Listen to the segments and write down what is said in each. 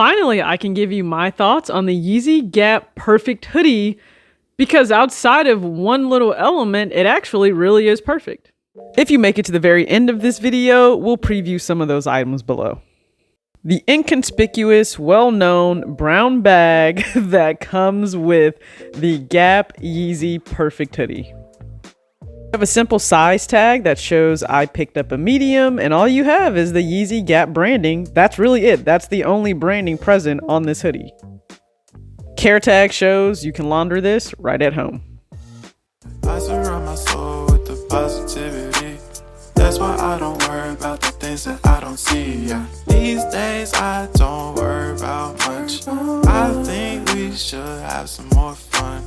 finally I can give you my thoughts on the YZY GAP Perfect Hoodie, because outside of one little element, it actually really is perfect. If you make it to the very end of this video, we'll preview some of those items below. The inconspicuous, well-known brown bag that comes with the Gap Yeezy Perfect Hoodie. You have a simple size tag that shows I picked up a medium, and all you have is the YZY GAP branding. That's really it. That's the only branding present on this hoodie. Care tag shows you can launder this right at home. I surround my soul with the positivity. That's why I don't worry about the things that I don't see. Yeah. These days I don't worry about much. I think we should have some more fun.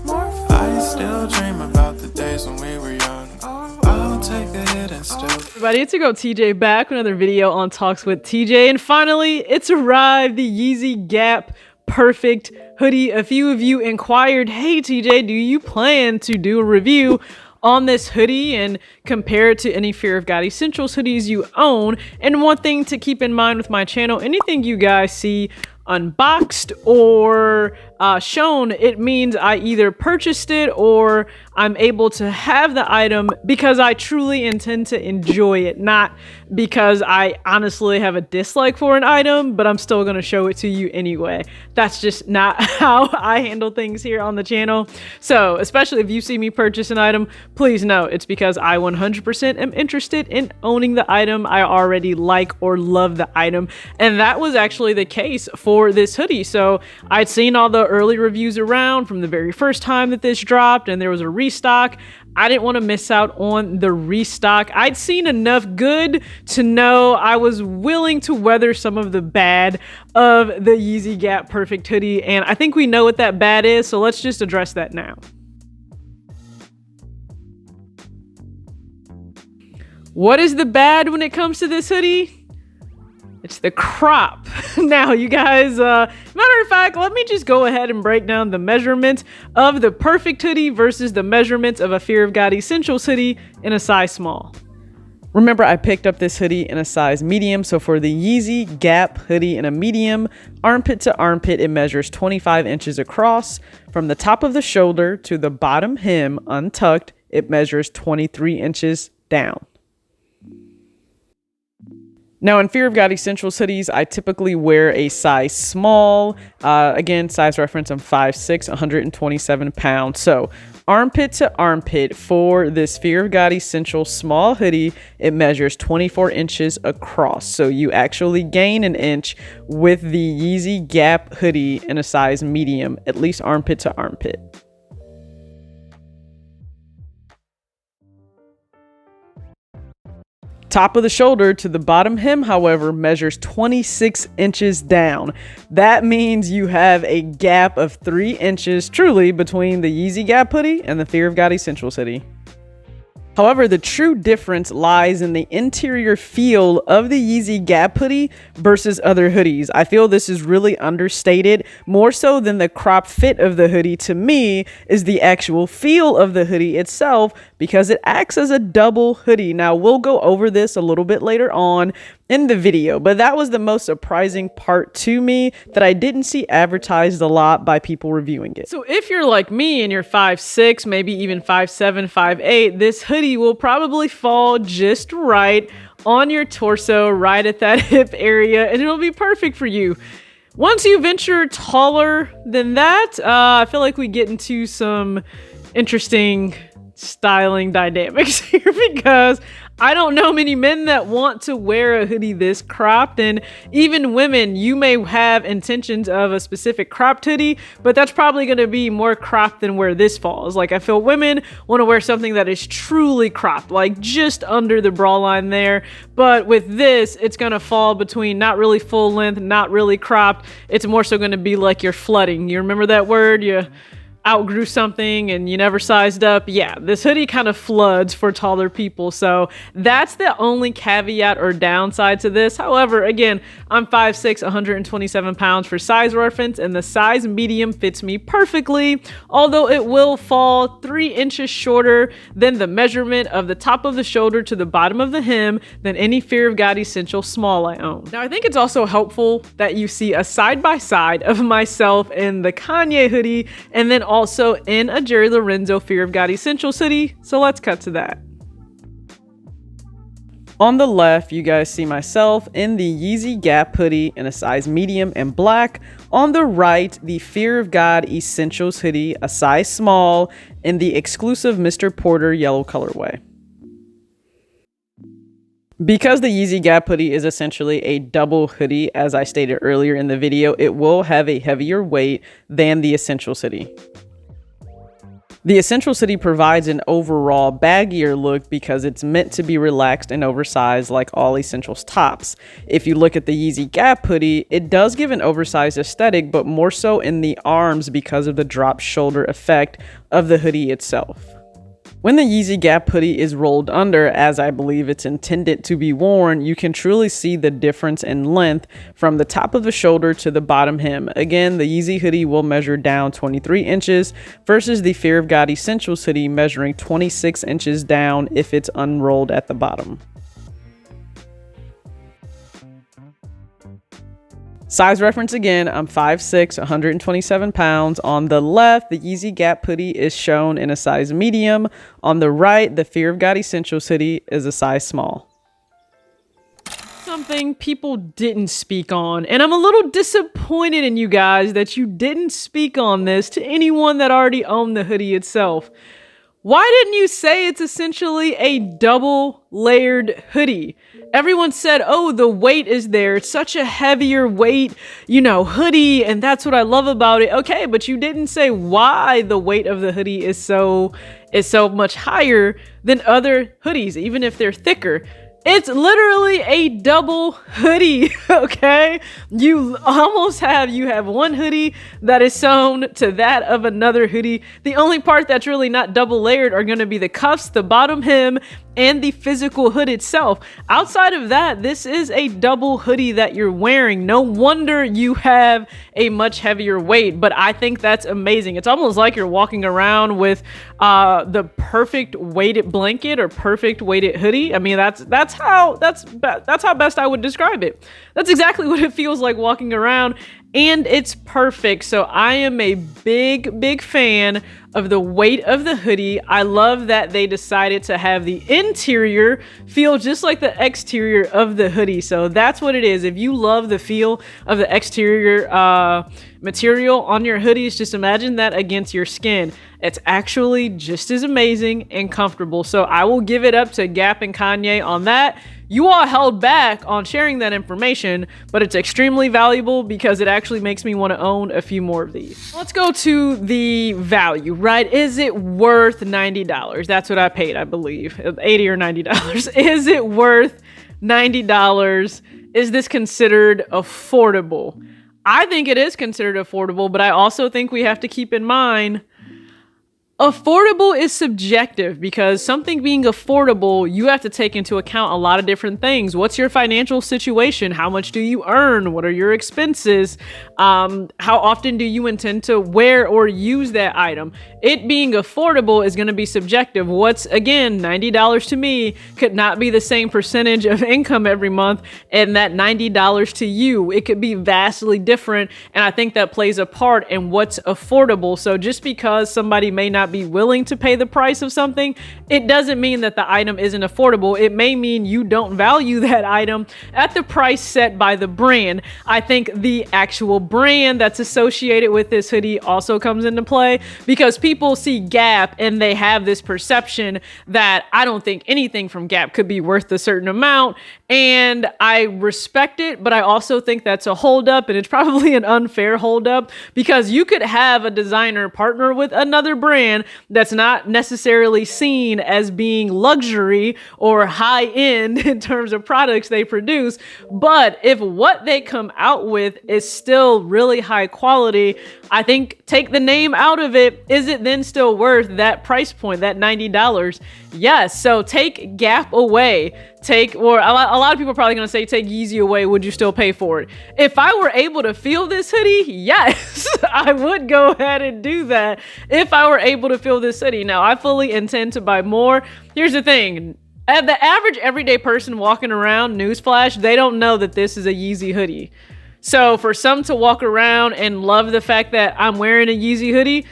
I still dream about the days when we were young. I'll take a hit and still. Everybody, it's your girl TJ back with another video on Talks with TJ, and finally it's arrived, the YZY GAP Perfect Hoodie. A few of you inquired, hey TJ, do you plan to do a review on this hoodie and compare it to any Fear of God Essentials hoodies you own? And one thing to keep in mind with my channel, anything you guys see unboxed or shown, it means I either purchased it or I'm able to have the item because I truly intend to enjoy it, not because I honestly have a dislike for an item, but I'm still going to show it to you anyway. That's just not how I handle things here on the channel. So especially if you see me purchase an item, please know it's because I 100% am interested in owning the item. I already like or love the item, and that was actually the case for this hoodie. So I'd seen all the early reviews around from the very first time that this dropped, and there was a restock. I didn't want to miss out on the restock. I'd seen enough good to know I was willing to weather some of the bad of the YZY GAP Perfect Hoodie, and I think we know what that bad is, so let's just address that now. What is the bad when it comes to this hoodie? It's the crop. Now, you guys, matter of fact, let me just go ahead and break down the measurements of the Perfect Hoodie versus the measurements of a Fear of God Essentials hoodie in a size small. Remember, I picked up this hoodie in a size medium, so for the YZY GAP hoodie in a medium, armpit to armpit, it measures 25 inches across. From the top of the shoulder to the bottom hem, untucked, it measures 23 inches down. Now, in Fear of God Essentials hoodies, I typically wear a size small. Again, size reference, I'm 5'6", 127 pounds. So armpit to armpit for this Fear of God Essentials small hoodie, it measures 24 inches across. So you actually gain an inch with the YZY GAP hoodie in a size medium, at least armpit to armpit. Top of the shoulder to the bottom hem, however, measures 26 inches down. That means you have a gap of 3 inches truly between the YZY GAP hoodie and the Fear of God Essentials hoodie. However, the true difference lies in the interior feel of the YZY GAP hoodie versus other hoodies. I feel this is really understated. More so than the crop fit of the hoodie, to me, is the actual feel of the hoodie itself, because it acts as a double hoodie. Now, we'll go over this a little bit later on in the video, but that was the most surprising part to me that I didn't see advertised a lot by people reviewing it. So if you're like me and you're 5'6", maybe even 5'7", 5'8", this hoodie will probably fall just right on your torso, right at that hip area, and it'll be perfect for you. Once you venture taller than that, I feel like we get into some interesting styling dynamics here, because I don't know many men that want to wear a hoodie this cropped, and even women, you may have intentions of a specific cropped hoodie, but that's probably going to be more cropped than where this falls. Like, I feel women want to wear something that is truly cropped, like just under the bra line there, but with this, it's going to fall between not really full length, not really cropped. It's more so going to be like you're flooding. You remember that word? outgrew something and you never sized up, yeah, this hoodie kind of floods for taller people. So that's the only caveat or downside to this. However, again, I'm 5'6", 127 pounds for size reference, and the size medium fits me perfectly, although it will fall 3 inches shorter than the measurement of the top of the shoulder to the bottom of the hem than any Fear of God Essential small I own. Now, I think it's also helpful that you see a side-by-side of myself in the Kanye hoodie and then also in a Jerry Lorenzo Fear of God Essentials hoodie, so let's cut to that. On the left, you guys see myself in the YZY GAP hoodie in a size medium and black. On the right, the Fear of God Essentials hoodie, a size small, in the exclusive Mr. Porter yellow colorway. Because the YZY GAP hoodie is essentially a double hoodie, as I stated earlier in the video, it will have a heavier weight than the Essentials hoodie. The Essentials hoodie provides an overall baggier look because it's meant to be relaxed and oversized like all Essentials tops. If you look at the YZY GAP hoodie, it does give an oversized aesthetic, but more so in the arms because of the drop shoulder effect of the hoodie itself. When the YZY GAP hoodie is rolled under, as I believe it's intended to be worn, you can truly see the difference in length from the top of the shoulder to the bottom hem. Again, the YZY hoodie will measure down 23 inches versus the Fear of God Essentials hoodie measuring 26 inches down if it's unrolled at the bottom. Size reference again, I'm 5'6", 127 pounds. On the left, the YZY GAP hoodie is shown in a size medium. On the right, the Fear of God Essentials hoodie is a size small. Something people didn't speak on, and I'm a little disappointed in you guys that you didn't speak on this to anyone that already owned the hoodie itself. Why didn't you say it's essentially a double layered hoodie? Everyone said, oh, the weight is there. It's such a heavier weight, you know, hoodie. And that's what I love about it. Okay, but you didn't say why the weight of the hoodie is so much higher than other hoodies, even if they're thicker. It's literally a double hoodie, okay? You have one hoodie that is sewn to that of another hoodie. The only part that's really not double layered are gonna be the cuffs, the bottom hem, and the physical hood itself. Outside of that, this is a double hoodie that you're wearing. No wonder you have a much heavier weight, but I think that's amazing. It's almost like you're walking around with the perfect weighted blanket or perfect weighted hoodie. I mean, that's how best I would describe it. That's exactly what it feels like walking around, and it's perfect. So I am a big fan of the weight of the hoodie. I love that they decided to have the interior feel just like the exterior of the hoodie. So that's what it is. If you love the feel of the exterior material on your hoodies, just imagine that against your skin. It's actually just as amazing and comfortable. So I will give it up to Gap and Kanye on that. You all held back on sharing that information, but it's extremely valuable because it actually makes me want to own a few more of these. Let's go to the value, right? Is it worth $90? That's what I paid, I believe. $80 or $90. Is it worth $90? Is this considered affordable? I think it is considered affordable, but I also think we have to keep in mind affordable is subjective, because something being affordable, you have to take into account a lot of different things. What's your financial situation? How much do you earn? What are your expenses? How often do you intend to wear or use that item? It being affordable is going to be subjective. What's, again, $90 to me could not be the same percentage of income every month, and that $90 to you, it could be vastly different. And I think that plays a part in what's affordable. So just because somebody may not be willing to pay the price of something, it doesn't mean that the item isn't affordable. It may mean you don't value that item at the price set by the brand. I think the actual brand that's associated with this hoodie also comes into play, because people see Gap and they have this perception that I don't think anything from Gap could be worth a certain amount. And I respect it, but I also think that's a holdup, and it's probably an unfair holdup because you could have a designer partner with another brand that's not necessarily seen as being luxury or high end in terms of products they produce. But if what they come out with is still really high quality, I think take the name out of it. Is it then still worth that price point, that $90? Yes. So take Gap away. Or a lot of people are probably going to say, take Yeezy away. Would you still pay for it? If I were able to feel this hoodie, yes, I would go ahead and do that if I were able to feel this hoodie. Now, I fully intend to buy more. Here's the thing. The average everyday person walking around, newsflash, they don't know that this is a Yeezy hoodie. So for some to walk around and love the fact that I'm wearing a Yeezy hoodie,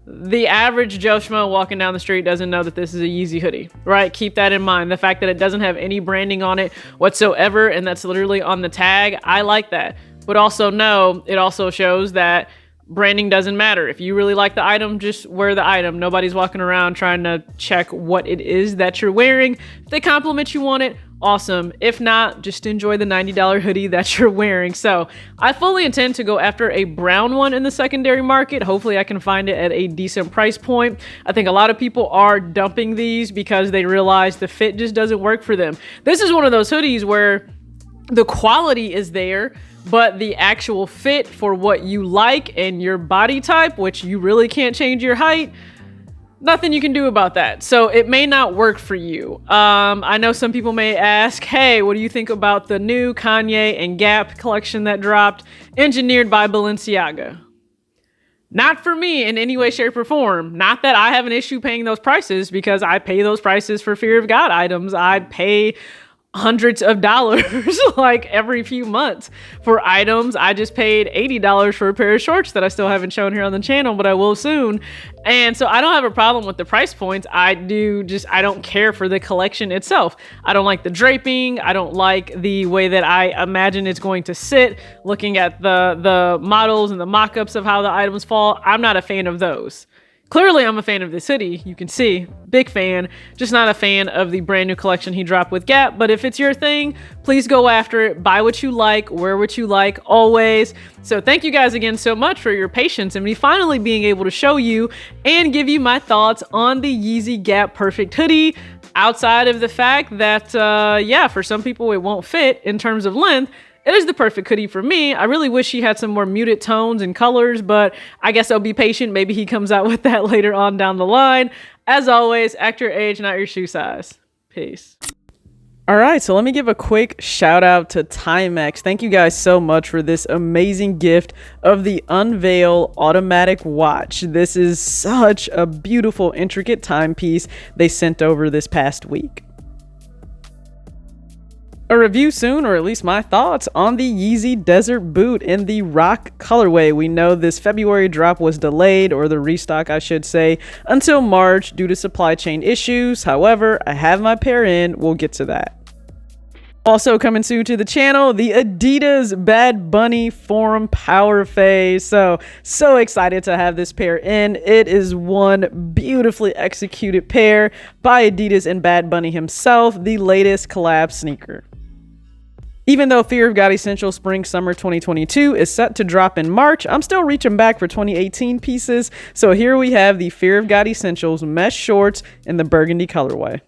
the average Joe Schmo walking down the street doesn't know that this is a Yeezy hoodie, right? Keep that in mind. The fact that it doesn't have any branding on it whatsoever, and that's literally on the tag, I like that. But also know, it also shows that branding doesn't matter. If you really like the item, just wear the item. Nobody's walking around trying to check what it is that you're wearing. If they compliment you on it, awesome. If not, just enjoy the $90 hoodie that you're wearing. So I fully intend to go after a brown one in the secondary market. Hopefully I can find it at a decent price point. I think a lot of people are dumping these because they realize the fit just doesn't work for them. This is one of those hoodies where the quality is there, but the actual fit for what you like and your body type, which you really can't change your height, nothing you can do about that. So it may not work for you. I know some people may ask, hey, what do you think about the new Kanye and Gap collection that dropped, engineered by Balenciaga? Not for me in any way, shape, or form. Not that I have an issue paying those prices, because I pay those prices for Fear of God items. I pay hundreds of dollars like every few months for items. I just paid $80 for a pair of shorts that I still haven't shown here on the channel, but I will soon. And so I don't have a problem with the price points. I don't care for the collection itself. I don't like the draping. I don't like the way that I imagine it's going to sit. Looking at the models and the mock-ups of how the items fall, I'm not a fan of those. Clearly, I'm a fan of this hoodie. You can see, big fan, just not a fan of the brand new collection he dropped with Gap. But if it's your thing, please go after it. Buy what you like, wear what you like, always. So thank you guys again so much for your patience and me finally being able to show you and give you my thoughts on the YZY GAP Perfect Hoodie. Outside of the fact that, yeah, for some people it won't fit in terms of length, it is the perfect hoodie for me. I really wish he had some more muted tones and colors, but I guess I'll be patient. Maybe he comes out with that later on down the line. As always, act your age, not your shoe size. Peace. All right, so let me give a quick shout out to Timex. Thank you guys so much for this amazing gift of the Unveil automatic watch. This is such a beautiful, intricate timepiece they sent over this past week. A review soon, or at least my thoughts on the Yeezy Desert Boot in the rock colorway. We know this February drop was delayed, or the restock I should say, until March due to supply chain issues. However, I have my pair in. We'll get to that. Also coming soon to the channel, the Adidas Bad Bunny Forum Power Phase. So excited to have this pair in. It is one beautifully executed pair by Adidas and Bad Bunny himself, the latest collab sneaker. Even though Fear of God Essential Spring Summer 2022 is set to drop in March, I'm still reaching back for 2018 pieces. So here we have the Fear of God Essentials mesh shorts in the burgundy colorway.